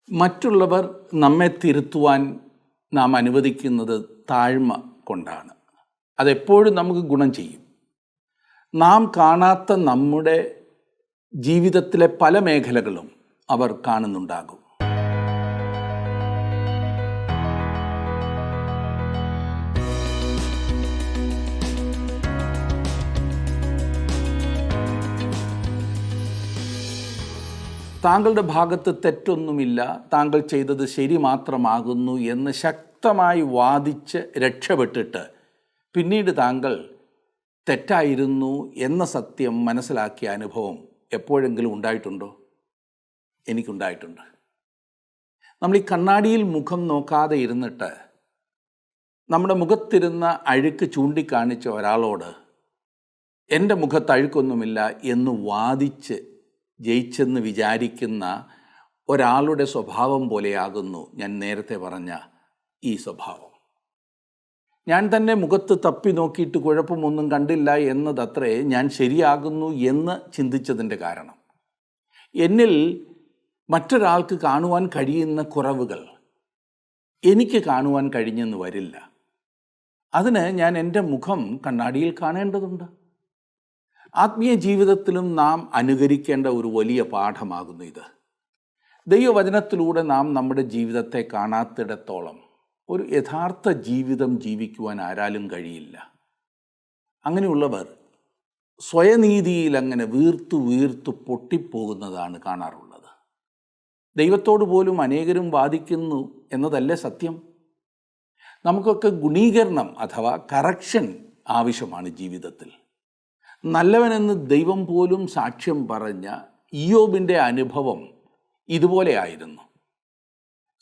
മറ്റുള്ളവർ നമ്മെ തിരുത്തുവാൻ നാം അനുവദിക്കുന്നത് താഴ്മ കൊണ്ടാണ്. അതെപ്പോഴും നമുക്ക് ഗുണം ചെയ്യും. നാം കാണാത്ത നമ്മുടെ ജീവിതത്തിലെ പല മേഖലകളും അവർ കാണുന്നുണ്ടാകും. താങ്കളുടെ ഭാഗത്ത് തെറ്റൊന്നുമില്ല, താങ്കൾ ചെയ്തത് ശരി മാത്രമാകുന്നു എന്ന് ശക്തമായി വാദിച്ച് രക്ഷപ്പെട്ടിട്ട് പിന്നീട് താങ്കൾ തെറ്റായിരുന്നു എന്ന സത്യം മനസ്സിലാക്കിയ അനുഭവം എപ്പോഴെങ്കിലും ഉണ്ടായിട്ടുണ്ടോ? എനിക്കുണ്ടായിട്ടുണ്ട്. നമ്മൾ ഈ കണ്ണാടിയിൽ മുഖം നോക്കാതെ ഇരുന്നിട്ട് നമ്മുടെ മുഖത്തിരുന്ന അഴുക്ക് ചൂണ്ടിക്കാണിച്ച ഒരാളോട് എൻ്റെ മുഖത്ത് അഴുക്കൊന്നുമില്ല എന്ന് വാദിച്ച് ജയിച്ചെന്ന് വിചാരിക്കുന്ന ഒരാളുടെ സ്വഭാവം പോലെയാകുന്നു ഞാൻ നേരത്തെ പറഞ്ഞ ഈ സ്വഭാവം. ഞാൻ തന്നെ മുഖത്ത് തപ്പി നോക്കിയിട്ട് കുഴപ്പമൊന്നും കണ്ടില്ല എന്നതത്രേ ഞാൻ ശരിയാകുന്നു എന്ന് ചിന്തിച്ചതിൻ്റെ കാരണം. എന്നിൽ മറ്റൊരാൾക്ക് കാണുവാൻ കഴിയുന്ന കുറവുകൾ എനിക്ക് കാണുവാൻ കഴിഞ്ഞെന്ന് വരില്ല. അതിന് ഞാൻ എൻ്റെ മുഖം കണ്ണാടിയിൽ കാണേണ്ടതുണ്ട്. ആത്മീയ ജീവിതത്തിലും നാം അനുകരിക്കേണ്ട ഒരു വലിയ പാഠമാകുന്നു ഇത്. ദൈവവചനത്തിലൂടെ നാം നമ്മുടെ ജീവിതത്തെ കാണാത്തിടത്തോളം ഒരു യഥാർത്ഥ ജീവിതം ജീവിക്കുവാൻ ആരാലും കഴിയില്ല. അങ്ങനെയുള്ളവർ സ്വയനീതിയിൽ അങ്ങനെ വീർത്തു പൊട്ടിപ്പോകുന്നതാണ് കാണാറുള്ളത്. ദൈവത്തോട് പോലും അനേകരും വാദിക്കുന്നു എന്നതല്ലേ സത്യം. നമുക്കൊക്കെ ഗുണീകരണം അഥവാ കറക്ഷൻ ആവശ്യമാണ് ജീവിതത്തിൽ. നല്ലവനെന്ന് ദൈവം പോലും സാക്ഷ്യം പറഞ്ഞ ഇയ്യോബിൻ്റെ അനുഭവം ഇതുപോലെ ആയിരുന്നു.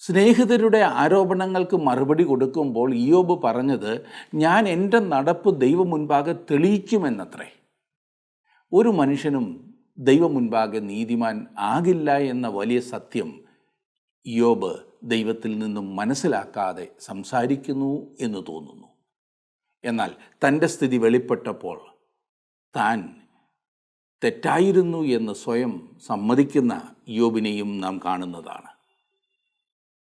സ്നേഹിതരുടെ ആരോപണങ്ങൾക്ക് മറുപടി കൊടുക്കുമ്പോൾ ഇയ്യോബ് പറഞ്ഞത്, ഞാൻ എൻ്റെ നടപ്പ് ദൈവം മുൻപാകെ തെളിയിക്കുമെന്നത്രേ. ഒരു മനുഷ്യനും ദൈവം മുൻപാകെ നീതിമാൻ ആകില്ല എന്ന വലിയ സത്യം ഇയ്യോബ് ദൈവത്തിൽ നിന്നും മനസ്സിലാക്കാതെ സംസാരിക്കുന്നു എന്ന് തോന്നുന്നു. എന്നാൽ തൻ്റെ സ്ഥിതി വെളിപ്പെട്ടപ്പോൾ താൻ തെറ്റായിരുന്നു എന്ന് സ്വയം സമ്മതിക്കുന്ന ഇയ്യോബിനെയും നാം കാണുന്നതാണ്.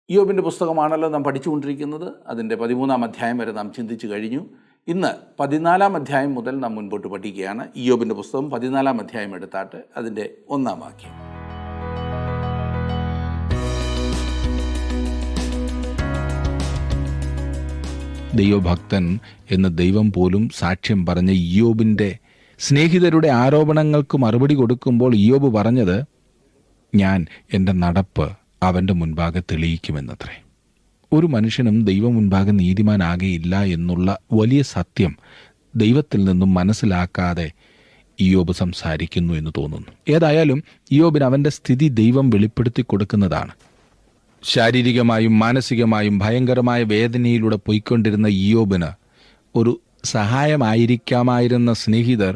ഇയ്യോബിൻ്റെ പുസ്തകമാണല്ലോ നാം പഠിച്ചുകൊണ്ടിരിക്കുന്നത്. അതിൻ്റെ 13-ാം അധ്യായം വരെ നാം ചിന്തിച്ചു കഴിഞ്ഞു. ഇന്ന് 14-ാം അധ്യായം മുതൽ നാം മുൻപോട്ട് പഠിക്കുകയാണ്. ഇയ്യോബിൻ്റെ പുസ്തകം 14-ാം അധ്യായം എടുത്താട്ട് അതിൻ്റെ 1-ാം വാക്യം. ദൈവഭക്തൻ എന്ന് ദൈവം പോലും സാക്ഷ്യം പറഞ്ഞ ഇയ്യോബിൻ്റെ സ്നേഹിതരുടെ ആരോപണങ്ങൾക്ക് മറുപടി കൊടുക്കുമ്പോൾ ഇയ്യോബ് പറഞ്ഞത്, ഞാൻ എൻ്റെ നടപ്പ് അവൻ്റെ മുൻപാകെ തെളിയിക്കുമെന്നത്രേ. ഒരു മനുഷ്യനും ദൈവം മുൻപാകെ നീതിമാനാകെയില്ല എന്നുള്ള വലിയ സത്യം ദൈവത്തിൽ നിന്നും മനസ്സിലാക്കാതെ ഇയ്യോബ് സംസാരിക്കുന്നു എന്ന് തോന്നുന്നു. ഏതായാലും ഇയ്യോബിന് അവൻ്റെ സ്ഥിതി ദൈവം വെളിപ്പെടുത്തി കൊടുക്കുന്നതാണ്. ശാരീരികമായും മാനസികമായും ഭയങ്കരമായ വേദനയിലൂടെ പോയിക്കൊണ്ടിരുന്ന ഇയ്യോബിന് ഒരു സഹായമായിരിക്കാമായിരുന്ന സ്നേഹിതർ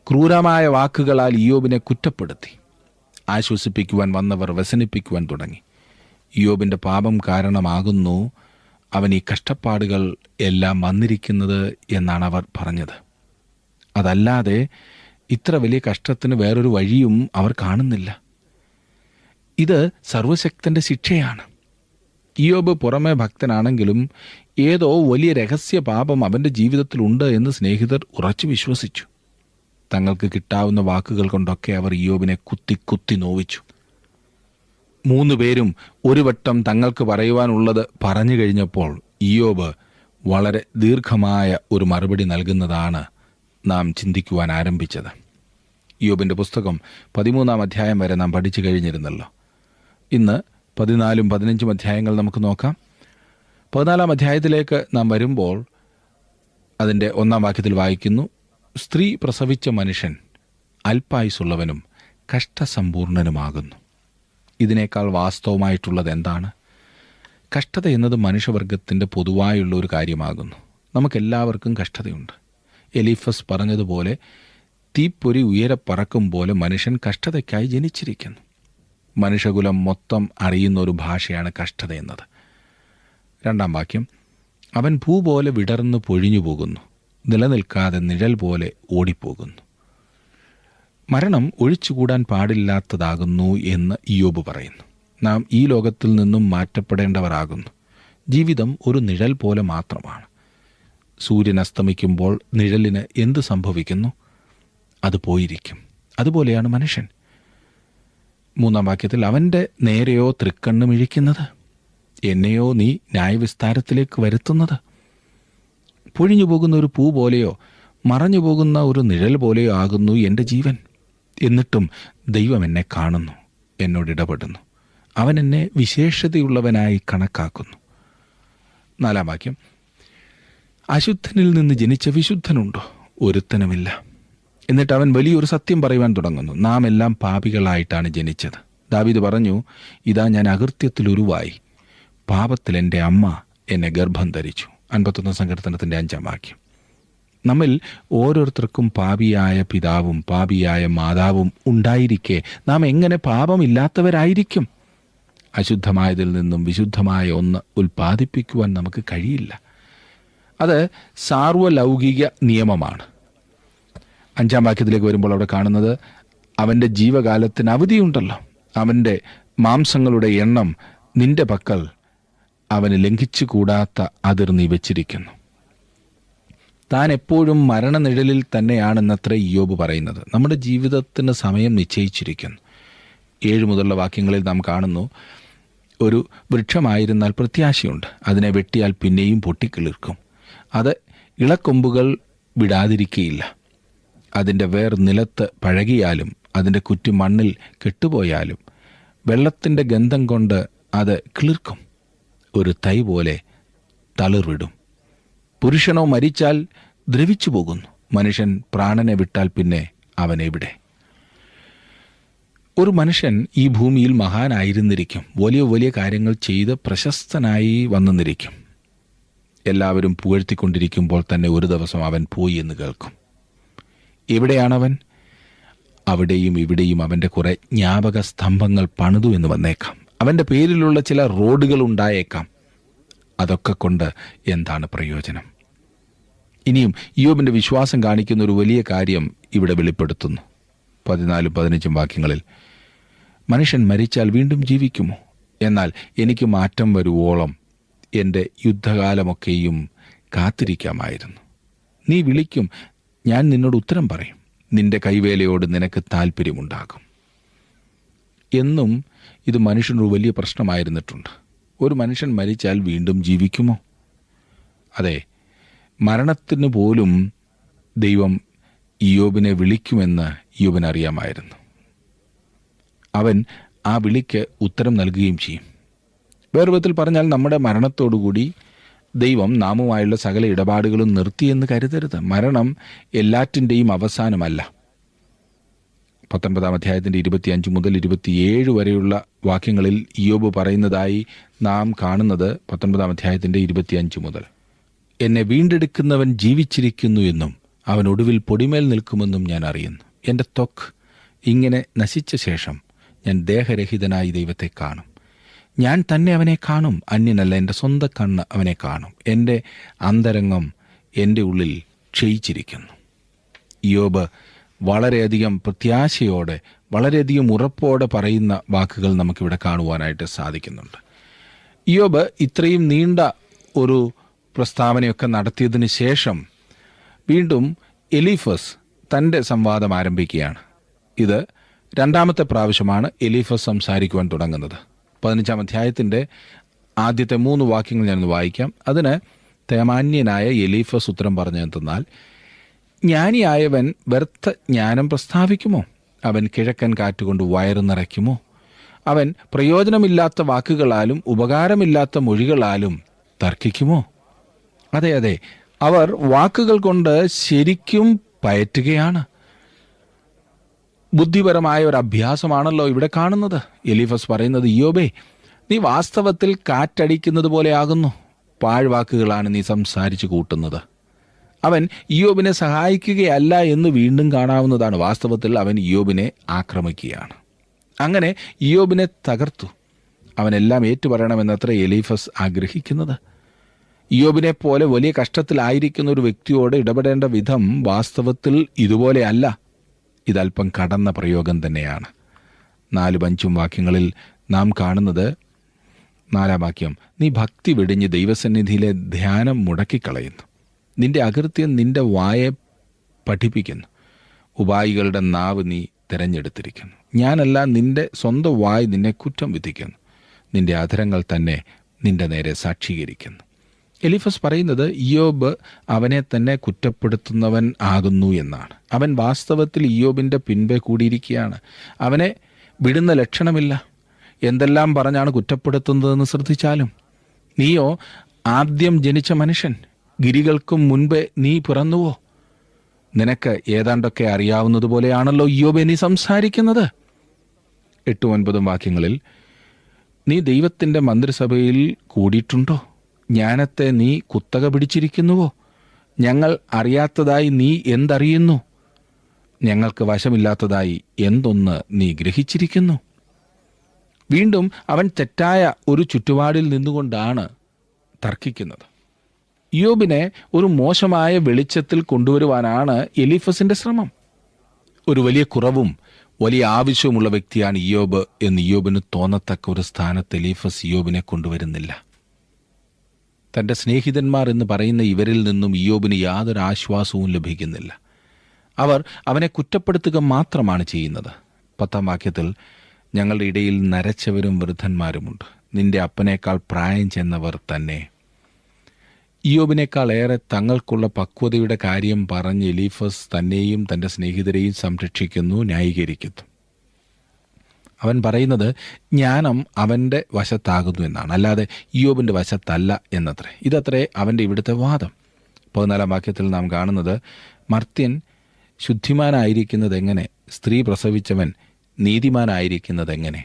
ക്രൂരമായ വാക്കുകളാൽ ഇയ്യോബിനെ കുറ്റപ്പെടുത്തി. ആശ്വസിപ്പിക്കുവാൻ വന്നവർ വ്യസനിപ്പിക്കുവാൻ തുടങ്ങി. ഇയ്യോബിൻ്റെ പാപം കാരണമാകുന്നു അവൻ ഈ കഷ്ടപ്പാടുകൾ എല്ലാം വന്നിരിക്കുന്നത് എന്നാണ് അവർ പറഞ്ഞത്. അതല്ലാതെ ഇത്ര വലിയ കഷ്ടത്തിന് വേറൊരു വഴിയും അവർ കാണുന്നില്ല. ഇത് സർവശക്തൻ്റെ ശിക്ഷയാണ്. ഇയ്യോബ് പുറമെ ഭക്തനാണെങ്കിലും ഏതോ വലിയ രഹസ്യ പാപം അവൻ്റെ ജീവിതത്തിലുണ്ട് എന്ന് സ്നേഹിതർ ഉറച്ചു വിശ്വസിച്ചു. തങ്ങൾക്ക് കിട്ടാവുന്ന വാക്കുകൾ കൊണ്ടൊക്കെ അവർ ഇയ്യോബിനെ കുത്തി നോവിച്ചു. 3 പേരും ഒരു വട്ടം തങ്ങൾക്ക് പറയുവാനുള്ളത് പറഞ്ഞു കഴിഞ്ഞപ്പോൾ ഇയ്യോബ് വളരെ ദീർഘമായ ഒരു മറുപടി നൽകുന്നതാണ് നാം ചിന്തിക്കുവാൻ ആരംഭിച്ചത്. ഇയ്യോബിൻ്റെ പുസ്തകം 13-ാം അധ്യായം വരെ നാം പഠിച്ചു കഴിഞ്ഞിരുന്നല്ലോ. ഇന്ന് 14-ഉം 15-ഉം അധ്യായങ്ങൾ നമുക്ക് നോക്കാം. 14-ാം അധ്യായത്തിലേക്ക് നാം വരുമ്പോൾ അതിൻ്റെ 1-ാം വാക്യത്തിൽ വായിക്കുന്നു, സ്ത്രീ പ്രസവിച്ച മനുഷ്യൻ അല്പായുസുള്ളവനും കഷ്ടസമ്പൂർണനുമാകുന്നു. ഇതിനേക്കാൾ വാസ്തവമായിട്ടുള്ളത് എന്താണ്? കഷ്ടത എന്നത് മനുഷ്യവർഗത്തിൻ്റെ പൊതുവായുള്ള ഒരു കാര്യമാകുന്നു. നമുക്കെല്ലാവർക്കും കഷ്ടതയുണ്ട്. എലീഫസ് പറഞ്ഞതുപോലെ തീപ്പൊരി ഉയരെ പറക്കും പോലെ മനുഷ്യൻ കഷ്ടതയ്ക്കായി ജനിച്ചിരിക്കുന്നു. മനുഷ്യകുലം മൊത്തം അറിയുന്ന ഒരു ഭാഷയാണ് കഷ്ടത എന്നത്. 2-ാം വാക്യം, അവൻ പൂ പോലെ വിടർന്ന് പൊഴിഞ്ഞു പോകുന്നു, നിലനിൽക്കാതെ നിഴൽ പോലെ ഓടിപ്പോകുന്നു. മരണം ഒഴിച്ചുകൂടാൻ പാടില്ലാത്തതാകുന്നു എന്ന് ഇയ്യോബ് പറയുന്നു. നാം ഈ ലോകത്തിൽ നിന്നും മാറ്റപ്പെടേണ്ടവരാകുന്നു. ജീവിതം ഒരു നിഴൽ പോലെ മാത്രമാണ്. സൂര്യൻ അസ്തമിക്കുമ്പോൾ നിഴലിന് എന്ത് സംഭവിക്കുന്നു? അത് പോയിരിക്കും. അതുപോലെയാണ് മനുഷ്യൻ. 3-ാം വാക്യത്തിൽ, അവൻ്റെ നേരെയോ തൃക്കണ്ണും ഇഴിക്കുന്നത്, എന്നെയോ നീ ന്യായവിസ്താരത്തിലേക്ക് വരുത്തുന്നത്. പൊഴിഞ്ഞു പോകുന്ന ഒരു പൂ പോലെയോ മറഞ്ഞു പോകുന്ന ഒരു നിഴൽ പോലെയോ ആകുന്നു എൻ്റെ ജീവൻ. എന്നിട്ടും ദൈവം എന്നെ കാണുന്നു, എന്നോട് ഇടപെടുന്നു. അവൻ എന്നെ വിശേഷതയുള്ളവനായി കണക്കാക്കുന്നു. 4-ാം വാക്യം, അശുദ്ധനിൽ നിന്ന് ജനിച്ച വിശുദ്ധനുണ്ടോ? ഒരുത്തനുമില്ല. എന്നിട്ട് അവൻ വലിയൊരു സത്യം പറയുവാൻ തുടങ്ങുന്നു. നാം എല്ലാം പാപികളായിട്ടാണ് ജനിച്ചത്. ദാവീദ് പറഞ്ഞു, ഇതാ ഞാൻ അകൃത്യത്തിൽ ഉരുവായി, പാപത്തിൽ എൻ്റെ അമ്മ എന്നെ ഗർഭം ധരിച്ചു. 51 സങ്കീർത്തനത്തിൻ്റെ 5-ാം വാക്യം. നമ്മിൽ ഓരോരുത്തർക്കും പാപിയായ പിതാവും പാപിയായ മാതാവും ഉണ്ടായിരിക്കെ നാം എങ്ങനെ പാപമില്ലാത്തവരായിരിക്കും? അശുദ്ധമായതിൽ നിന്നും വിശുദ്ധമായ ഒന്ന് ഉൽപ്പാദിപ്പിക്കുവാൻ നമുക്ക് കഴിയില്ല. അത് സാർവലൗകിക നിയമമാണ്. 5-ാം വാക്യത്തിലേക്ക് വരുമ്പോൾ അവിടെ കാണുന്നത്, അവൻ്റെ ജീവകാലത്തിന് അവധിയുണ്ടല്ലോ. അവൻ്റെ മാംസങ്ങളുടെ എണ്ണം നിന്റെ പക്കൽ അവന് ലംഘിച്ചു കൂടാത്ത അതിർ നീ വെച്ചിരിക്കുന്നു. താൻ എപ്പോഴും മരണനിഴലിൽ തന്നെയാണെന്നത്ര ഇയ്യോബ് പറയുന്നത്. നമ്മുടെ ജീവിതത്തിന് സമയം നിശ്ചയിച്ചിരിക്കുന്നു. 7 മുതലുള്ള വാക്യങ്ങളിൽ നാം കാണുന്നു, ഒരു വൃക്ഷമായിരുന്നാൽ പ്രത്യാശയുണ്ട്, അതിനെ വെട്ടിയാൽ പിന്നെയും പൊട്ടിക്കിളിർക്കും, അത് ഇളക്കൊമ്പുകൾ വിടാതിരിക്കുകയില്ല, അതിൻ്റെ വേർ നിലത്ത് പഴകിയാലും അതിൻ്റെ കുറ്റി മണ്ണിൽ കെട്ടുപോയാലും വെള്ളത്തിൻ്റെ ഗന്ധം കൊണ്ട് അത് കിളിർക്കും, ഒരു തൈ പോലെ തളിർവിടും. പുരുഷനോ മരിച്ചാൽ ദ്രവിച്ചു പോകുന്നു, മനുഷ്യൻ പ്രാണനെ വിട്ടാൽ പിന്നെ അവൻ എവിടെ? ഒരു മനുഷ്യൻ ഈ ഭൂമിയിൽ മഹാനായിരുന്നിരിക്കും, വലിയ വലിയ കാര്യങ്ങൾ ചെയ്ത് പ്രശസ്തനായി വന്നെന്നിരിക്കും. എല്ലാവരും പുകഴ്ത്തിക്കൊണ്ടിരിക്കുമ്പോൾ തന്നെ ഒരു ദിവസം അവൻ പോയി എന്ന് കേൾക്കും. എവിടെയാണവൻ? അവിടെയും ഇവിടെയും അവൻ്റെ കുറെ ജ്ഞാപക സ്തംഭങ്ങൾ പണിതു എന്ന് വന്നേക്കാം. അവൻ്റെ പേരിലുള്ള ചില റോഡുകൾ ഉണ്ടായേക്കാം. അതൊക്കെ കൊണ്ട് എന്താണ് പ്രയോജനം? ഇനിയും ഇയ്യോബിൻ്റെ വിശ്വാസം കാണിക്കുന്ന ഒരു വലിയ കാര്യം ഇവിടെ വെളിപ്പെടുത്തുന്നു. 14-15 വാക്യങ്ങളിൽ, മനുഷ്യൻ മരിച്ചാൽ വീണ്ടും ജീവിക്കുമോ? എന്നാൽ എനിക്ക് മാറ്റം വരുവോളം എൻ്റെ യുദ്ധകാലമൊക്കെയും കാത്തിരിക്കാമായിരുന്നു. നീ വിളിക്കും, ഞാൻ നിന്നോട് ഉത്തരം പറയും, നിന്റെ കൈവേലയോട് നിനക്ക് താല്പര്യമുണ്ടാകും. എന്നും ഇത് മനുഷ്യനൊരു വലിയ പ്രശ്നമായിരുന്നിട്ടുണ്ട്. ഒരു മനുഷ്യൻ മരിച്ചാൽ വീണ്ടും ജീവിക്കുമോ? അതെ, മരണത്തിന് പോലും ദൈവം ഇയ്യോബിനെ വിളിക്കുമെന്ന് ഇയ്യോബിന് അറിയാമായിരുന്നു. അവൻ ആ വിളിക്ക് ഉത്തരം നൽകുകയും ചെയ്യും. വേറെ വിധത്തിൽ പറഞ്ഞാൽ, നമ്മുടെ മരണത്തോടുകൂടി ദൈവം നാമുമായുള്ള സകല ഇടപാടുകളും നിർത്തിയെന്ന് കരുതരുത്. മരണം എല്ലാറ്റിൻ്റെയും അവസാനമല്ല. 19-ാം അധ്യായത്തിൻ്റെ 25 മുതൽ 27 വരെയുള്ള വാക്യങ്ങളിൽ ഇയ്യോബ് പറയുന്നതായി നാം കാണുന്നത് 19-ാം അധ്യായത്തിൻ്റെ 25 മുതൽ, എന്നെ വീണ്ടെടുക്കുന്നവൻ ജീവിച്ചിരിക്കുന്നു എന്നും അവൻ ഒടുവിൽ പൊടിമേൽ നിൽക്കുമെന്നും ഞാൻ അറിയുന്നു. എൻ്റെ ത്വക്ക് ഇങ്ങനെ നശിച്ച ശേഷം ഞാൻ ദേഹരഹിതനായി ദൈവത്തെ കാണും. ഞാൻ തന്നെ അവനെ കാണും, അന്യനല്ല. എൻ്റെ സ്വന്തം കണ്ണ് അവനെ കാണും. എൻ്റെ അന്തരംഗം എൻ്റെ ഉള്ളിൽ ക്ഷയിച്ചിരിക്കുന്നു. ഇയ്യോബ് വളരെയധികം പ്രത്യാശയോടെ, വളരെയധികം ഉറപ്പോടെ പറയുന്ന വാക്കുകൾ നമുക്കിവിടെ കാണുവാനായിട്ട് സാധിക്കുന്നുണ്ട്. ഇയ്യോബ് ഇത്രയും നീണ്ട ഒരു പ്രസ്താവനയൊക്കെ നടത്തിയതിന് ശേഷം വീണ്ടും എലീഫസ് തൻ്റെ സംവാദം ആരംഭിക്കുകയാണ്. ഇത് 2ാമത്തെ പ്രാവശ്യമാണ് എലീഫസ് സംസാരിക്കുവാൻ തുടങ്ങുന്നത്. 15-ാം അധ്യായത്തിൻ്റെ ആദ്യത്തെ 3 വാക്യങ്ങൾ ഞാനൊന്ന് വായിക്കാം. അതിന് തേമാന്യനായ എലീഫസ് ഉത്തരം പറഞ്ഞെന്നാൽ, ജ്ഞാനിയായവൻ വ്യർത്ഥ ജ്ഞാനം പ്രസ്താവിക്കുമോ? അവൻ കിഴക്കൻ കാറ്റുകൊണ്ട് വയറ് നിറയ്ക്കുമോ? അവൻ പ്രയോജനമില്ലാത്ത വാക്കുകളാലും ഉപകാരമില്ലാത്ത മൊഴികളാലും തർക്കിക്കുമോ? അതെ അതെ, അവർ വാക്കുകൾ കൊണ്ട് ശരിക്കും പയറ്റുകയാണ്. ബുദ്ധിപരമായ ഒരു അഭ്യാസമാണല്ലോ ഇവിടെ കാണുന്നത്. എലീഫസ് പറയുന്നത്, ഇയ്യോബേ, നീ വാസ്തവത്തിൽ കാറ്റടിക്കുന്നത് പോലെയാകുന്നു. പാഴ്വാക്കുകളാണ് നീ സംസാരിച്ചു കൂട്ടുന്നത്. അവൻ ഇയ്യോബിനെ സഹായിക്കുകയല്ല എന്ന് വീണ്ടും കാണാവുന്നതാണ്. വാസ്തവത്തിൽ അവൻ ഇയ്യോബിനെ ആക്രമിക്കുകയാണ്. അങ്ങനെ ഇയ്യോബിനെ തകർത്തു. അവനെല്ലാം ഏറ്റുപറയണമെന്നത്ര എലീഫസ് ആഗ്രഹിക്കുന്നത്. ഇയ്യോബിനെ പോലെ വലിയ കഷ്ടത്തിലായിരിക്കുന്ന ഒരു വ്യക്തിയോട് ഇടപെടേണ്ട വിധം വാസ്തവത്തിൽ ഇതുപോലെയല്ല. ഇതല്പം കടന്ന പ്രയോഗം തന്നെയാണ്. 4-5 വാക്യങ്ങളിൽ നാം കാണുന്നത് 4-ാം വാക്യം, നീ ഭക്തി വെടിഞ്ഞ് ദൈവസന്നിധിയിലെ ധ്യാനം മുടക്കിക്കളയുന്നു. നിന്റെ അകൃത്യം നിന്റെ വായെ പഠിപ്പിക്കുന്നു. ഉപായികളുടെ നാവ് നീ തിരഞ്ഞെടുത്തിരിക്കുന്നു. ഞാനല്ല, നിന്റെ സ്വന്തം വായ് നിന്നെ കുറ്റം വിധിക്കുന്നു. നിന്റെ അധരങ്ങൾ തന്നെ നിന്റെ നേരെ സാക്ഷീകരിക്കുന്നു. എലീഫസ് പറയുന്നത് ഇയ്യോബ് അവനെ തന്നെ കുറ്റപ്പെടുത്തുന്നവൻ ആകുന്നു എന്നാണ്. അവൻ വാസ്തവത്തിൽ ഇയ്യോബിൻ്റെ പിൻപേ കൂടിയിരിക്കുകയാണ്. അവനെ വിടുന്ന ലക്ഷണമില്ല. എന്തെല്ലാം പറഞ്ഞാണ് കുറ്റപ്പെടുത്തുന്നതെന്ന് ശ്രദ്ധിച്ചാലും. നീയോ ആദ്യം ജനിച്ച മനുഷ്യൻ, ഗിരികൾക്കും മുൻപേ നീ പിറന്നുവോ? നിനക്ക് ഏതാണ്ടൊക്കെ അറിയാവുന്നതുപോലെയാണല്ലോ ഇയ്യോബേ നീ സംസാരിക്കുന്നത്. 8-9 വാക്യങ്ങളിൽ, നീ ദൈവത്തിൻ്റെ മന്ത്രിസഭയിൽ കൂടിയിട്ടുണ്ടോ? ജ്ഞാനത്തെ നീ കുത്തക പിടിച്ചിരിക്കുന്നുവോ? ഞങ്ങൾ അറിയാത്തതായി നീ എന്തറിയുന്നു? ഞങ്ങൾക്ക് വശമില്ലാത്തതായി എന്തൊന്ന് നീ ഗ്രഹിച്ചിരിക്കുന്നു? വീണ്ടും അവൻ തെറ്റായ ഒരു ചുറ്റുപാടിൽ നിന്നുകൊണ്ടാണ് തർക്കിക്കുന്നത്. ഇയ്യോബിനെ ഒരു മോശമായ വെളിച്ചത്തിൽ കൊണ്ടുവരുവാനാണ് എലീഫസിൻ്റെ ശ്രമം. ഒരു വലിയ കുറവും വലിയ ആവശ്യവുമുള്ള വ്യക്തിയാണ് ഇയ്യോബ് എന്ന് ഇയ്യോബിന് തോന്നത്തക്ക ഒരു സ്ഥാനത്ത് എലീഫസ് ഇയ്യോബിനെ കൊണ്ടുവരുന്നില്ല. തൻ്റെ സ്നേഹിതന്മാർ എന്ന് പറയുന്ന ഇവരിൽ നിന്നും ഇയ്യോബിന് യാതൊരു ആശ്വാസവും ലഭിക്കുന്നില്ല. അവർ അവനെ കുറ്റപ്പെടുത്തുക മാത്രമാണ് ചെയ്യുന്നത്. 10-ാം വാക്യത്തിൽ, ഞങ്ങളുടെ ഇടയിൽ നരച്ചവരും വൃദ്ധന്മാരുമുണ്ട്, നിന്റെ അപ്പനേക്കാൾ പ്രായം ചെന്നവർ തന്നെ. ഇയ്യോബിനേക്കാൾ ഏറെ തങ്ങൾക്കുള്ള പക്വതയുടെ കാര്യം പറഞ്ഞ് എലീഫസ് തന്നെയും തൻ്റെ സ്നേഹിതരെയും സംരക്ഷിക്കുന്നു, ന്യായീകരിക്കുന്നു. അവൻ പറയുന്നത് ജ്ഞാനം അവൻ്റെ വശത്താകുന്നു എന്നാണ്, അല്ലാതെ ഇയ്യോബിൻ്റെ വശത്തല്ല എന്നത്രേ. ഇതത്രേ അവൻ്റെ ഇവിടുത്തെ വാദം. 14-ാം വാക്യത്തിൽ നാം കാണുന്നത്, മർത്യൻ ശുദ്ധിമാനായിരിക്കുന്നത് എങ്ങനെ? സ്ത്രീ പ്രസവിച്ചവൻ നീതിമാനായിരിക്കുന്നത് എങ്ങനെ?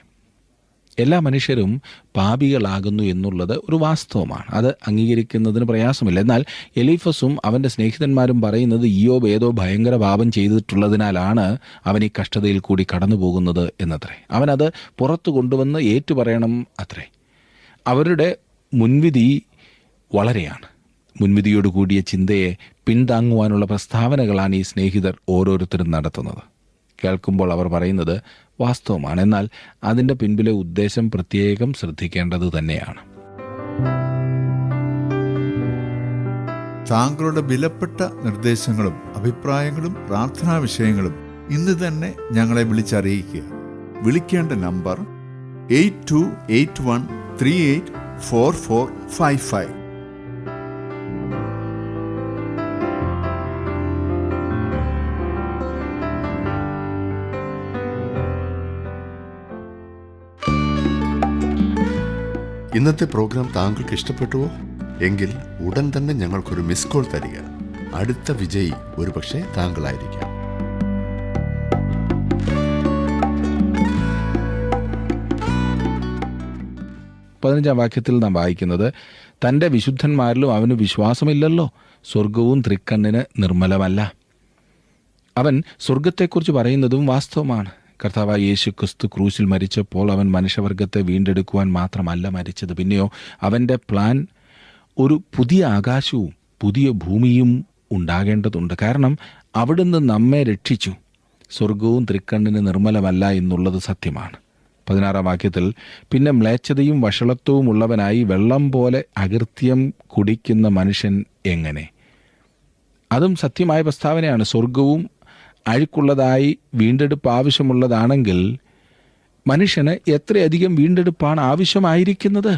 എല്ലാ മനുഷ്യരും പാപികളാകുന്നു എന്നുള്ളത് ഒരു വാസ്തവമാണ്. അത് അംഗീകരിക്കുന്നതിന് പ്രയാസമില്ല. എന്നാൽ എലീഫസും അവൻ്റെ സ്നേഹിതന്മാരും പറയുന്നത് ഇയ്യോബ് ഏതോ ഭയങ്കര പാപം ചെയ്തിട്ടുള്ളതിനാലാണ് അവൻ ഈ കഷ്ടതയിൽ കൂടി കടന്നു പോകുന്നത് എന്നത്രേ. അവനത് പുറത്തു കൊണ്ടുവന്ന് ഏറ്റുപറയണം അത്രേ. അവരുടെ മുൻവിധി വളരെയാണ്. മുൻവിധിയോട് കൂടിയ ചിന്തയെ പിന്താങ്ങുവാനുള്ള പ്രസ്താവനകളാണ് ഈ സ്നേഹിതർ ഓരോരുത്തരും നടത്തുന്നത്. കേൾക്കുമ്പോൾ അവർ പറയുന്നത് വാസ്തവമാണ്. എന്നാൽ അതിൻ്റെ പിൻപിലെ ഉദ്ദേശം പ്രത്യേകം ശ്രദ്ധിക്കേണ്ടത് തന്നെയാണ്. താങ്കളുടെ വിലപ്പെട്ട നിർദ്ദേശങ്ങളും അഭിപ്രായങ്ങളും പ്രാർത്ഥനാ വിഷയങ്ങളും ഇന്ന് തന്നെ ഞങ്ങളെ വിളിച്ചറിയിക്കുക. വിളിക്കേണ്ട നമ്പർ 8281384455. ഇന്നത്തെ പ്രോഗ്രാം താങ്കൾക്ക് ഇഷ്ടപ്പെട്ടുവോ? എങ്കിൽ ഉടൻ തന്നെ ഞങ്ങൾക്കൊരു മിസ് കോൾ തരിക. അടുത്ത വിജയി ഒരുപക്ഷെ താങ്കളായിരിക്കാം. പതിനഞ്ചാം വാക്യത്തിൽ നാം വായിക്കുന്നത്, തൻ്റെ വിശുദ്ധന്മാരിലും അവന് വിശ്വാസമില്ലല്ലോ, സ്വർഗവും തൃക്കണ്ണിന് നിർമ്മലമല്ല. അവൻ സ്വർഗത്തെക്കുറിച്ച് പറയുന്നതും വാസ്തവമാണ്. കർത്താവായ യേശു ക്രിസ്തു ക്രൂശിൽ മരിച്ചപ്പോൾ അവൻ മനുഷ്യവർഗത്തെ വീണ്ടെടുക്കുവാൻ മാത്രമല്ല മരിച്ചത്, പിന്നെയോ അവൻ്റെ പ്ലാൻ ഒരു പുതിയ ആകാശവും പുതിയ ഭൂമിയും ഉണ്ടാകേണ്ടതുണ്ട്. കാരണം അവിടുന്ന് നമ്മെ രക്ഷിച്ചു. സ്വർഗവും തൃക്കണ്ണിന് നിർമ്മലമല്ല എന്നുള്ളത് സത്യമാണ്. 16-ാം വാക്യത്തിൽ, പിന്നെ മ്ലേച്ഛതയും വഷളത്വവും ഉള്ളവനായി വെള്ളം പോലെ അകൃത്യം കുടിക്കുന്ന മനുഷ്യൻ എങ്ങനെ? അതും സത്യമായ പ്രസ്താവനയാണ്. സ്വർഗവും അഴുക്കുള്ളതായി വീണ്ടെടുപ്പ് ആവശ്യമുള്ളതാണെങ്കിൽ മനുഷ്യന് എത്രയധികം വീണ്ടെടുപ്പാണ് ആവശ്യമായിരിക്കുന്നത്?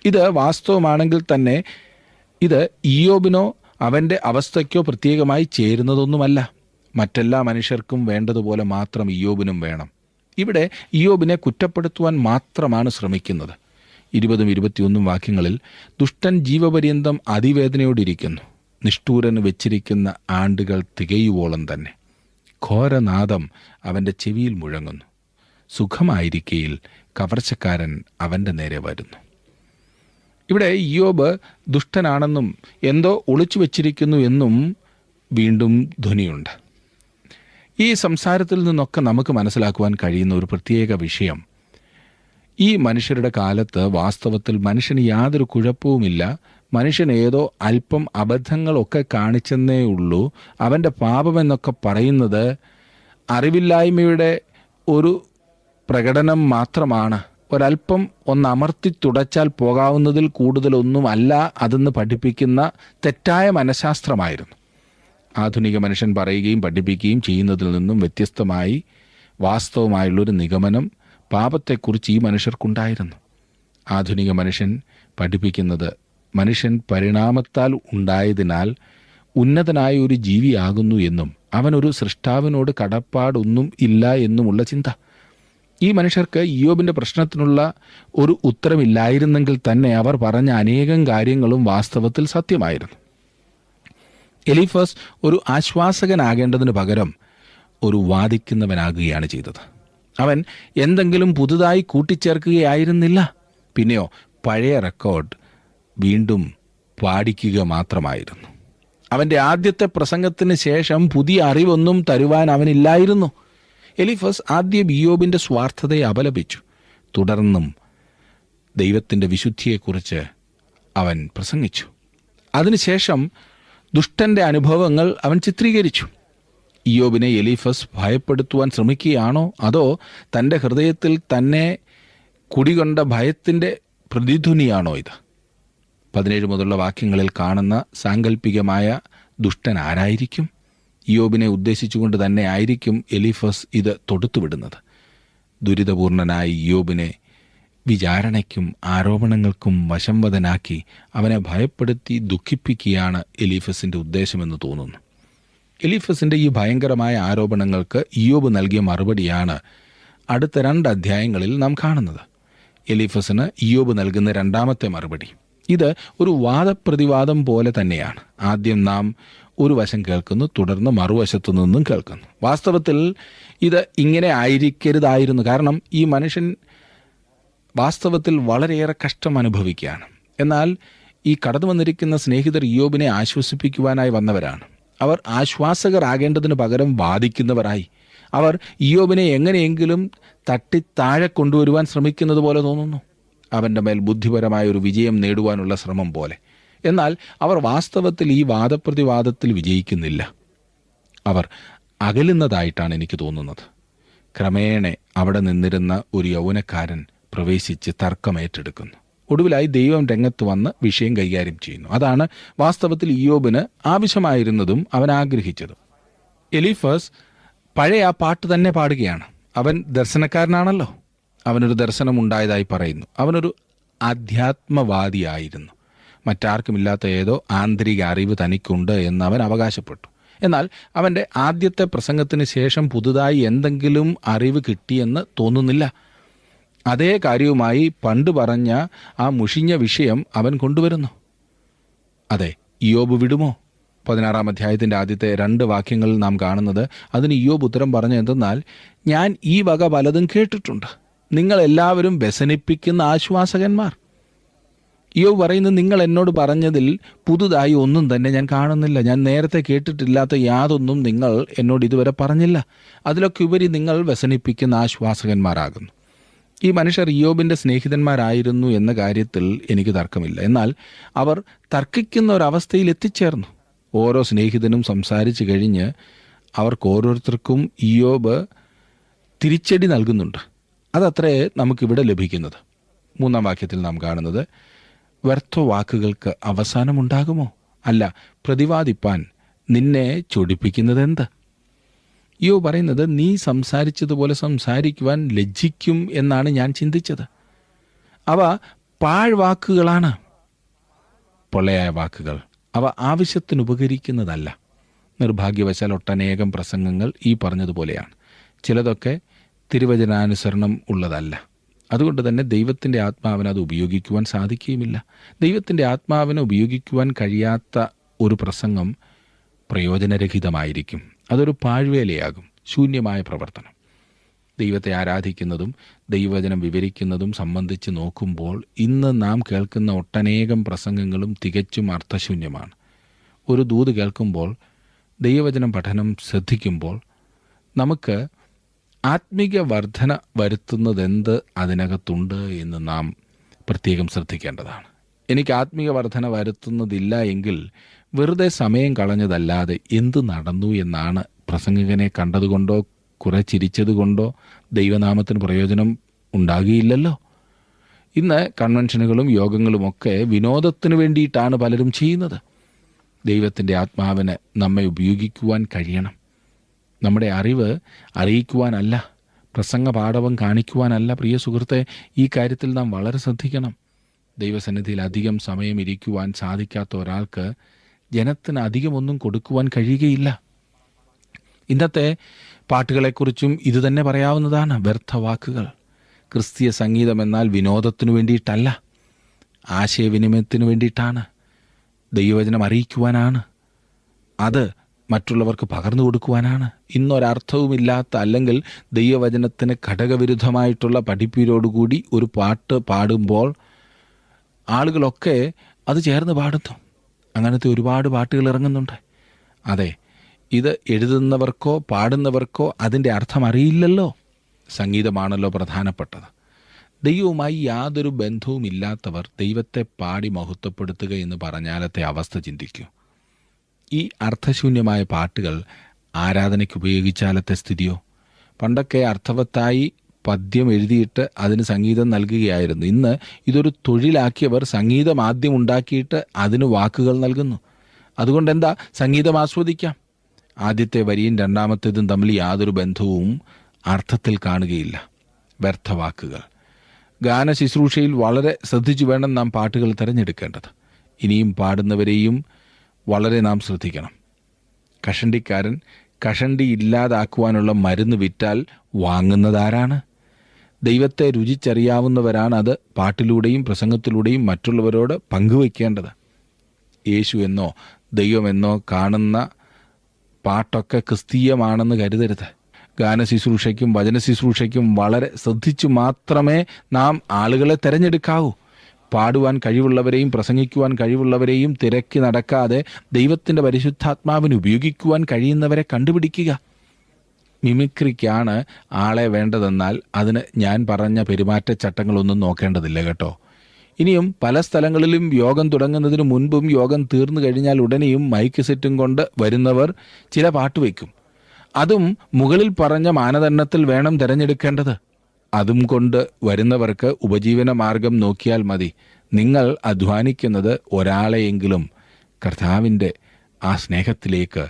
ഇത് വാസ്തവമാണെങ്കിൽ തന്നെ ഇത് ഇയ്യോബിനോ അവൻ്റെ അവസ്ഥയ്ക്കോ പ്രത്യേകമായി ചേരുന്നതൊന്നുമല്ല. മറ്റെല്ലാ മനുഷ്യർക്കും വേണ്ടതുപോലെ മാത്രം ഇയ്യോബിനും വേണം. ഇവിടെ ഇയ്യോബിനെ കുറ്റപ്പെടുത്തുവാൻ മാത്രമാണ് ശ്രമിക്കുന്നത്. 20-21 വാക്യങ്ങളിൽ, ദുഷ്ടൻ ജീവപര്യന്തം അതിവേദനയോടിരിക്കുന്നു, നിഷ്ഠൂരന് വെച്ചിരിക്കുന്ന ആണ്ടുകൾ തികയുവോളം തന്നെ. ഘോരനാദം അവൻ്റെ ചെവിയിൽ മുഴങ്ങുന്നു, സുഖമായിരിക്കയിൽ കവർച്ചക്കാരൻ അവൻ്റെ നേരെ വരുന്നു. ഇവിടെ ഇയ്യോബ് ദുഷ്ടനാണെന്നും എന്തോ ഒളിച്ചു വച്ചിരിക്കുന്നു എന്നും വീണ്ടും ധ്വനിയുണ്ട്. ഈ സംസാരത്തിൽ നിന്നൊക്കെ നമുക്ക് മനസ്സിലാക്കുവാൻ കഴിയുന്ന ഒരു പ്രത്യേക വിഷയം, ഈ മനുഷ്യരുടെ കാലത്ത് വാസ്തവത്തിൽ മനുഷ്യന് യാതൊരു കുഴപ്പവുമില്ല. മനുഷ്യൻ ഏതോ അല്പം അബദ്ധങ്ങളൊക്കെ കാണിച്ചെന്നേ ഉള്ളൂ. അവൻ്റെ പാപമെന്നൊക്കെ പറയുന്നത് അറിവില്ലായ്മയുടെ ഒരു പ്രകടനം മാത്രമാണ് ഒരല്പം ഒന്ന് അമർത്തി തുടച്ചാൽ പോകാവുന്നതിൽ കൂടുതലൊന്നും അല്ല അതെന്ന് പഠിപ്പിക്കുന്ന തെറ്റായ മനഃശാസ്ത്രമായിരുന്നു. ആധുനിക മനുഷ്യൻ പറയുകയും പഠിപ്പിക്കുകയും ചെയ്യുന്നതിൽ നിന്നും വ്യത്യസ്തമായി വാസ്തവമായുള്ളൊരു നിഗമനം പാപത്തെക്കുറിച്ച് ഈ മനുഷ്യർക്കുണ്ടായിരുന്നു. ആധുനിക മനുഷ്യൻ പഠിപ്പിക്കുന്നത് മനുഷ്യൻ പരിണാമത്താൽ ഉണ്ടായതിനാൽ ഉന്നതനായ ഒരു ജീവിയാകുന്നു എന്നും അവനൊരു സൃഷ്ടാവിനോട് കടപ്പാടൊന്നും ഇല്ല എന്നുമുള്ള ചിന്ത. ഈ മനുഷ്യർക്ക് ഇയ്യോബിൻ്റെ പ്രശ്നത്തിനുള്ള ഒരു ഉത്തരമില്ലായിരുന്നെങ്കിൽ തന്നെ അവർ പറഞ്ഞ അനേകം കാര്യങ്ങളും വാസ്തവത്തിൽ സത്യമായിരുന്നു. എലീഫസ് ഒരു ആശ്വാസകനാകേണ്ടതിന് പകരം ഒരു വാദിക്കുന്നവനാകുകയാണ് ചെയ്തത്. അവൻ എന്തെങ്കിലും പുതുതായി കൂട്ടിച്ചേർക്കുകയായിരുന്നില്ല. പിന്നെയോ പഴയ റെക്കോർഡ് വീണ്ടും പാടിക്കുക മാത്രമായിരുന്നു. അവൻ്റെ ആദ്യത്തെ പ്രസംഗത്തിന് ശേഷം പുതിയ അറിവൊന്നും തരുവാൻ അവനില്ലായിരുന്നു. എലീഫസ് ആദ്യം ഇയ്യോബിൻ്റെ സ്വാർത്ഥതയെ അപലപിച്ചു. തുടർന്നും ദൈവത്തിൻ്റെ വിശുദ്ധിയെക്കുറിച്ച് അവൻ പ്രസംഗിച്ചു. അതിനുശേഷം ദുഷ്ടൻ്റെ അനുഭവങ്ങൾ അവൻ ചിത്രീകരിച്ചു. ഇയ്യോബിനെ എലീഫസ് ഭയപ്പെടുത്തുവാൻ ശ്രമിക്കുകയാണോ, അതോ തൻ്റെ ഹൃദയത്തിൽ തന്നെ കുടികൊണ്ട ഭയത്തിൻ്റെ പ്രതിധ്വനിയാണോ ഇത്? 17 മുതലുള്ള വാക്യങ്ങളിൽ കാണുന്ന സാങ്കല്പികമായ ദുഷ്ടൻ ആരായിരിക്കും? ഇയ്യോബിനെ ഉദ്ദേശിച്ചുകൊണ്ട് തന്നെ ആയിരിക്കും എലീഫസ് ഇത് തൊടുത്തുവിടുന്നത്. ദുരിതപൂർണനായ ഇയ്യോബിനെ വിചാരണയ്ക്കും ആരോപണങ്ങൾക്കും വശംവദനാക്കി അവനെ ഭയപ്പെടുത്തി ദുഃഖിപ്പിക്കുകയാണ് എലീഫസിൻ്റെ ഉദ്ദേശമെന്ന് തോന്നുന്നു. എലീഫസിൻ്റെ ഈ ഭയങ്കരമായ ആരോപണങ്ങൾക്ക് ഇയ്യോബ് നൽകിയ മറുപടിയാണ് അടുത്ത 2 അധ്യായങ്ങളിൽ നാം കാണുന്നത്. എലീഫസിന് ഇയ്യോബ് നൽകുന്ന രണ്ടാമത്തെ മറുപടി ഇത് ഒരു വാദപ്രതിവാദം പോലെ തന്നെയാണ്. ആദ്യം നാം ഒരു വശം കേൾക്കുന്നു, തുടർന്ന് മറുവശത്തു നിന്നും കേൾക്കുന്നു. വാസ്തവത്തിൽ ഇത് ഇങ്ങനെ ആയിരിക്കരുതായിരുന്നു. കാരണം ഈ മനുഷ്യൻ വാസ്തവത്തിൽ വളരെയേറെ കഷ്ടം അനുഭവിക്കുകയാണ്. എന്നാൽ ഈ കടന്നു വന്നിരിക്കുന്ന സ്നേഹിതർ ഇയ്യോബിനെ ആശ്വസിപ്പിക്കുവാനായി വന്നവരാണ്. അവർ ആശ്വാസകർ ആകേണ്ടതിന് പകരം വാദിക്കുന്നവരായി. അവർ ഇയ്യോബിനെ എങ്ങനെയെങ്കിലും തട്ടിത്താഴെ കൊണ്ടുവരുവാൻ ശ്രമിക്കുന്നത് പോലെ തോന്നുന്നു. അവൻ്റെ മേൽ ബുദ്ധിപരമായ ഒരു വിജയം നേടുവാനുള്ള ശ്രമം പോലെ. എന്നാൽ അവർ വാസ്തവത്തിൽ ഈ വാദപ്രതിവാദത്തിൽ വിജയിക്കുന്നില്ല. അവർ അകലുന്നതായിട്ടാണ് എനിക്ക് തോന്നുന്നത്. ക്രമേണ അവിടെ നിന്നിരുന്ന ഒരു യൗവനക്കാരൻ പ്രവേശിച്ച് തർക്കമേറ്റെടുക്കുന്നു. ഒടുവിലായി ദൈവം രംഗത്ത് വന്ന് വിഷയം കൈകാര്യം ചെയ്യുന്നു. അതാണ് വാസ്തവത്തിൽ ഇയ്യോബിന് ആവശ്യമായിരുന്നതും അവൻ ആഗ്രഹിച്ചതും. എലീഫസ് പഴയ ആ പാട്ട് തന്നെ പാടുകയാണ്. അവൻ ദർശനക്കാരനാണല്ലോ. അവനൊരു ദർശനം ഉണ്ടായതായി പറയുന്നു. അവനൊരു ആധ്യാത്മവാദിയായിരുന്നു. മറ്റാർക്കുമില്ലാത്ത ഏതോ ആന്തരിക അറിവ് തനിക്കുണ്ട് എന്ന് അവൻ അവകാശപ്പെട്ടു. എന്നാൽ അവൻ്റെ ആദ്യത്തെ പ്രസംഗത്തിന് ശേഷം പുതുതായി എന്തെങ്കിലും അറിവ് കിട്ടിയെന്ന് തോന്നുന്നില്ല. അതേ കാര്യവുമായി പണ്ട് പറഞ്ഞ ആ മുഷിഞ്ഞ വിഷയം അവൻ കൊണ്ടുവരുന്നു. അതെ, ഇയ്യോബ് വിടുമോ? 16-ാം അധ്യായത്തിൻ്റെ ആദ്യത്തെ 2 വാക്യങ്ങളിൽ നാം കാണുന്നത് അതിന് ഇയ്യോബ് ഉത്തരം പറഞ്ഞ എന്തെന്നാൽ, ഞാൻ ഈ വക പലതും കേട്ടിട്ടുണ്ട്, നിങ്ങളെല്ലാവരും വ്യസനിപ്പിക്കുന്ന ആശ്വാസകന്മാർ. ഇയ്യോബ് പറയുന്നത്, നിങ്ങൾ എന്നോട് പറഞ്ഞതിൽ പുതുതായി ഒന്നും തന്നെ ഞാൻ കാണുന്നില്ല. ഞാൻ നേരത്തെ കേട്ടിട്ടില്ലാത്ത യാതൊന്നും നിങ്ങൾ എന്നോട് ഇതുവരെ പറഞ്ഞില്ല. അതിലൊക്കെ ഉപരി നിങ്ങൾ വ്യസനിപ്പിക്കുന്ന ആശ്വാസകന്മാരാകുന്നു. ഈ മനുഷ്യർ ഇയ്യോബിൻ്റെ സ്നേഹിതന്മാരായിരുന്നു എന്ന കാര്യത്തിൽ എനിക്ക് തർക്കമില്ല. എന്നാൽ അവർ തർക്കിക്കുന്ന ഒരവസ്ഥയിൽ എത്തിച്ചേർന്നു. ഓരോ സ്നേഹിതനും സംസാരിച്ചു കഴിഞ്ഞ് അവർക്ക് ഓരോരുത്തർക്കും ഇയ്യോബ് തിരിച്ചടി നൽകുന്നുണ്ട്. അതത്രേ നമുക്കിവിടെ ലഭിക്കുന്നത്. 3-ാം വാക്യത്തിൽ നാം കാണുന്നത്, വ്യർത്ഥ വാക്കുകൾക്ക് അവസാനമുണ്ടാകുമോ? അല്ല, പ്രതിവാദിപ്പാൻ നിന്നെ ചൊടിപ്പിക്കുന്നതെന്ത്? ഇയ്യോബ് പറയുന്നത്, നീ സംസാരിച്ചതുപോലെ സംസാരിക്കുവാൻ ലജ്ജിക്കും എന്നാണ് ഞാൻ ചിന്തിച്ചത്. അവ പാഴ്വാക്കുകളാണ്, പൊള്ളയായ വാക്കുകൾ. അവ ആവശ്യത്തിന് ഉപകരിക്കുന്നതല്ല. നിർഭാഗ്യവശാൽ ഒട്ടനേകം പ്രസംഗങ്ങൾ ഈ പറഞ്ഞതുപോലെയാണ്. ചിലതൊക്കെ തിരുവചനാനുസരണം ഉള്ളതല്ല. അതുകൊണ്ട് തന്നെ ദൈവത്തിൻ്റെ ആത്മാവിന് അത് ഉപയോഗിക്കുവാൻ സാധിക്കുകയുമില്ല. ദൈവത്തിൻ്റെ ആത്മാവിനെ ഉപയോഗിക്കുവാൻ കഴിയാത്ത ഒരു പ്രസംഗം പ്രയോജനരഹിതമായിരിക്കും. അതൊരു പാഴ്വേലയാകും, ശൂന്യമായ പ്രവർത്തനം. ദൈവത്തെ ആരാധിക്കുന്നതും ദൈവവചനം വിവരിക്കുന്നതും സംബന്ധിച്ച് നോക്കുമ്പോൾ ഇന്ന് നാം കേൾക്കുന്ന ഒട്ടനേകം പ്രസംഗങ്ങളും തികച്ചും അർത്ഥശൂന്യമാണ്. ഒരു ദൂത് കേൾക്കുമ്പോൾ, ദൈവവചനം പഠനം ശ്രദ്ധിക്കുമ്പോൾ നമുക്ക് ആത്മീക വർധന വരുത്തുന്നതെന്ത് അതിനകത്തുണ്ട് എന്ന് നാം പ്രത്യേകം ശ്രദ്ധിക്കേണ്ടതാണ്. എനിക്ക് ആത്മീക വർധന വരുത്തുന്നതില്ല എങ്കിൽ വെറുതെ സമയം കളഞ്ഞതല്ലാതെ എന്ത് നടന്നു എന്നാണ് പ്രസംഗകനെ കണ്ടതുകൊണ്ടോ കുറെ ചിരിച്ചതുകൊണ്ടോ ദൈവനാമത്തിന് പ്രയോജനം ഉണ്ടാകുകയില്ലല്ലോ. ഇന്ന് കൺവെൻഷനുകളും യോഗങ്ങളുമൊക്കെ വിനോദത്തിന് വേണ്ടിയിട്ടാണ് പലരും ചെയ്യുന്നത്. ദൈവത്തിൻ്റെ ആത്മാവിന് നമ്മെ ഉപയോഗിക്കുവാൻ കഴിയണം. നമ്മുടെ അറിവ് അറിയിക്കുവാനല്ല, പ്രസംഗ പാഠവം കാണിക്കുവാനല്ല. പ്രിയ സുഹൃത്തെ, ഈ കാര്യത്തിൽ നാം വളരെ ശ്രദ്ധിക്കണം. ദൈവസന്നിധിയിൽ അധികം സമയം ഇരിക്കുവാൻ സാധിക്കാത്ത ഒരാൾക്ക് ജനത്തിന് അധികമൊന്നും കൊടുക്കുവാൻ കഴിയുകയില്ല. ഇന്നത്തെ പാട്ടുകളെക്കുറിച്ചും ഇതുതന്നെ പറയാവുന്നതാണ്. വ്യർത്ഥവാക്കുകൾ. ക്രിസ്തീയ സംഗീതം എന്നാൽ വിനോദത്തിനു വേണ്ടിയിട്ടല്ല, ആശയവിനിമയത്തിനു വേണ്ടിയിട്ടാണ്, ദൈവവചനം അറിയിക്കുവാനാണ്, അത് മറ്റുള്ളവർക്ക് പകർന്നു കൊടുക്കുവാനാണ്. ഇന്നൊരർത്ഥവുമില്ലാത്ത അല്ലെങ്കിൽ ദൈവവചനത്തിന് ഘടകവിരുദ്ധമായിട്ടുള്ള പഠിപ്പീരോടുകൂടി ഒരു പാട്ട് പാടുമ്പോൾ ആളുകളൊക്കെ അത് ചേർന്ന് പാടുന്നു. അങ്ങനത്തെ ഒരുപാട് പാട്ടുകൾ ഇറങ്ങുന്നുണ്ട്. അതെ, ഇത് എഴുതുന്നവർക്കോ പാടുന്നവർക്കോ അതിൻ്റെ അർത്ഥം അറിയില്ലല്ലോ. സംഗീതമാണല്ലോ പ്രധാനപ്പെട്ടത്. ദൈവവുമായി യാതൊരു ബന്ധവുമില്ലാത്തവർ ദൈവത്തെ പാടി മഹത്വപ്പെടുത്തുക എന്ന് പറഞ്ഞാലത്തെ അവസ്ഥ ചിന്തിക്കൂ. ഈ അർത്ഥശൂന്യമായ പാട്ടുകൾ ആരാധനയ്ക്ക് ഉപയോഗിച്ചാലത്തെ സ്ഥിതിയോ? പണ്ടൊക്കെ അർത്ഥവത്തായി പദ്യം എഴുതിയിട്ട് അതിന് സംഗീതം നൽകുകയായിരുന്നു. ഇന്ന് ഇതൊരു തൊഴിലാക്കിയവർ സംഗീതം ആദ്യം ഉണ്ടാക്കിയിട്ട് അതിന് വാക്കുകൾ നൽകുന്നു. അതുകൊണ്ട് എന്താ, സംഗീതം ആസ്വദിക്കാം. ആദ്യത്തെ വരിയും രണ്ടാമത്തേതും തമ്മിൽ യാതൊരു ബന്ധവും അർത്ഥത്തിൽ കാണുകയില്ല. വ്യർത്ഥവാക്കുകൾ. ഗാന ശുശ്രൂഷയിൽ വളരെ ശ്രദ്ധിച്ചു വേണം നാം പാട്ടുകൾ തിരഞ്ഞെടുക്കേണ്ടത്. ഇനിയും പാടുന്നവരെയും വളരെ നാം ശ്രദ്ധിക്കണം. കഷണ്ടിക്കാരൻ കഷണ്ടി ഇല്ലാതാക്കുവാനുള്ള മരുന്ന് വിറ്റാൽ വാങ്ങുന്നതാരാണ്? ദൈവത്തെ രുചിച്ചറിയാവുന്നവരാണ് അത് പാട്ടിലൂടെയും പ്രസംഗത്തിലൂടെയും മറ്റുള്ളവരോട് പങ്കുവയ്ക്കേണ്ടത്. യേശു എന്നോ ദൈവമെന്നോ കാണുന്ന പാട്ടൊക്കെ ക്രിസ്തീയമാണെന്ന് കരുതരുത്. ഗാനശുശ്രൂഷയ്ക്കും വചനശുശ്രൂഷയ്ക്കും വളരെ ശ്രദ്ധിച്ചു മാത്രമേ നാം ആളുകളെ തിരഞ്ഞെടുക്കാവൂ. പാടുവാൻ കഴിവുള്ളവരെയും പ്രസംഗിക്കുവാൻ കഴിവുള്ളവരെയും തിരക്കി നടക്കാതെ ദൈവത്തിൻ്റെ പരിശുദ്ധാത്മാവിന് ഉപയോഗിക്കുവാൻ കഴിയുന്നവരെ കണ്ടുപിടിക്കുക. മിമിക്രിക്കാണ് ആളെ വേണ്ടതെന്നാൽ അതിന് ഞാൻ പറഞ്ഞ പെരുമാറ്റച്ചട്ടങ്ങളൊന്നും നോക്കേണ്ടതില്ല കേട്ടോ. ഇനിയും പല സ്ഥലങ്ങളിലും യോഗം തുടങ്ങുന്നതിന് മുൻപും യോഗം തീർന്നു കഴിഞ്ഞാൽ ഉടനെയും മൈക്ക് സെറ്റും കൊണ്ട് വരുന്നവർ ചില പാട്ട് വയ്ക്കും. അതും മുകളിൽ പറഞ്ഞ മാനദണ്ഡത്തിൽ വേണം തിരഞ്ഞെടുക്കേണ്ടത്. അതും കൊണ്ട് വരുന്നവർക്ക് ഉപജീവന മാർഗം നോക്കിയാൽ മതി. നിങ്ങൾ അധ്വാനിക്കുന്നത് ഒരാളെയെങ്കിലും കർത്താവിൻ്റെ ആ സ്നേഹത്തിലേക്ക്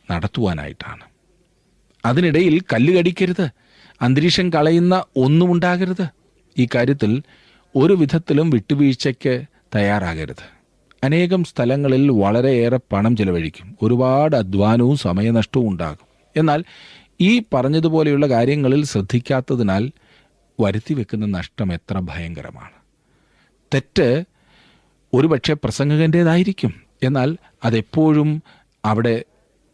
നടത്തുവാനായിട്ടാണ്. അതിനിടയിൽ കല്ല് കടിക്കരുത്, അന്തരീക്ഷം കളയുന്ന ഒന്നും ഉണ്ടാകരുത്. ഈ കാര്യത്തിൽ ഒരു വിധത്തിലും വിട്ടുവീഴ്ചയ്ക്ക് തയ്യാറാകരുത്. അനേകം സ്ഥലങ്ങളിൽ വളരെയേറെ പണം ചെലവഴിക്കും, ഒരുപാട് അധ്വാനവും സമയനഷ്ടവും ഉണ്ടാകും. എന്നാൽ ഈ പറഞ്ഞതുപോലെയുള്ള കാര്യങ്ങളിൽ ശ്രദ്ധിക്കാത്തതിനാൽ വരുത്തി വെക്കുന്ന നഷ്ടം എത്ര ഭയങ്കരമാണ്. തെറ്റ് ഒരുപക്ഷെ പ്രസംഗകൻ്റേതായിരിക്കും, എന്നാൽ അതെപ്പോഴും അവിടെ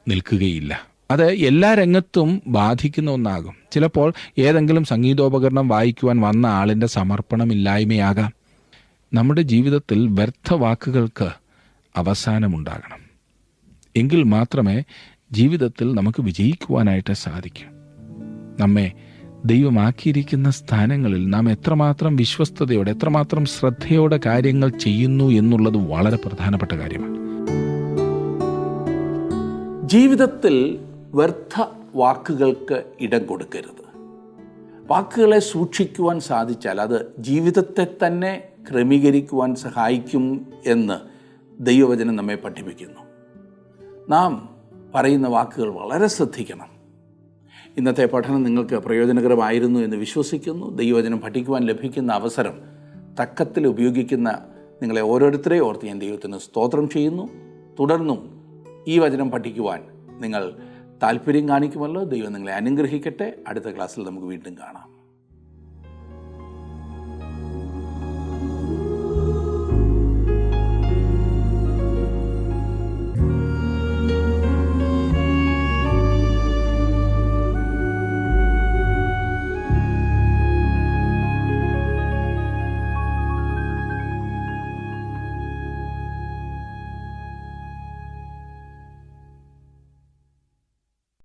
നിൽക്കുകയില്ല. അത് എല്ലാ രംഗത്തും ബാധിക്കുന്ന ഒന്നാകും. ചിലപ്പോൾ ഏതെങ്കിലും സംഗീതോപകരണം വായിക്കുവാൻ വന്ന ആളിൻ്റെ സമർപ്പണമില്ലായ്മയാകാം. നമ്മുടെ ജീവിതത്തിൽ വ്യർത്ഥവാക്കുകൾക്ക് അവസാനമുണ്ടാകണം. എങ്കിൽ മാത്രമേ ജീവിതത്തിൽ നമുക്ക് വിജയിക്കുവാനായിട്ട് സാധിക്കൂ. നമ്മെ ദൈവമാക്കിയിരിക്കുന്ന സ്ഥാനങ്ങളിൽ നാം എത്രമാത്രം വിശ്വസ്തയോടെ, എത്രമാത്രം ശ്രദ്ധയോടെ കാര്യങ്ങൾ ചെയ്യുന്നു എന്നുള്ളത് വളരെ പ്രധാനപ്പെട്ട കാര്യമാണ്. ജീവിതത്തിൽ വ്യർത്ഥ വാക്കുകൾക്ക് ഇടം കൊടുക്കരുത്. വാക്കുകളെ സൂക്ഷിക്കുവാൻ സാധിച്ചാൽ അത് ജീവിതത്തെ തന്നെ ക്രമീകരിക്കുവാൻ സഹായിക്കും എന്ന് ദൈവവചനം നമ്മെ പഠിപ്പിക്കുന്നു. നാം പറയുന്ന വാക്കുകൾ വളരെ ശ്രദ്ധിക്കണം. ഇന്നത്തെ പഠനം നിങ്ങൾക്ക് പ്രയോജനകരമായിരുന്നു എന്ന് വിശ്വസിക്കുന്നു. ദൈവവചനം പഠിക്കുവാൻ ലഭിക്കുന്ന അവസരം തക്കത്തിൽ ഉപയോഗിക്കുന്ന നിങ്ങളെ ഓരോരുത്തരെയും ഓർത്ത് ഞാൻ ദൈവത്തിന് സ്തോത്രം ചെയ്യുന്നു. തുടർന്നും ഈ വചനം പഠിക്കുവാൻ നിങ്ങൾ താല്പര്യം കാണിക്കുമല്ലോ. ദൈവം നിങ്ങളെ അനുഗ്രഹിക്കട്ടെ. അടുത്ത ക്ലാസ്സിൽ നമുക്ക് വീണ്ടും കാണാം.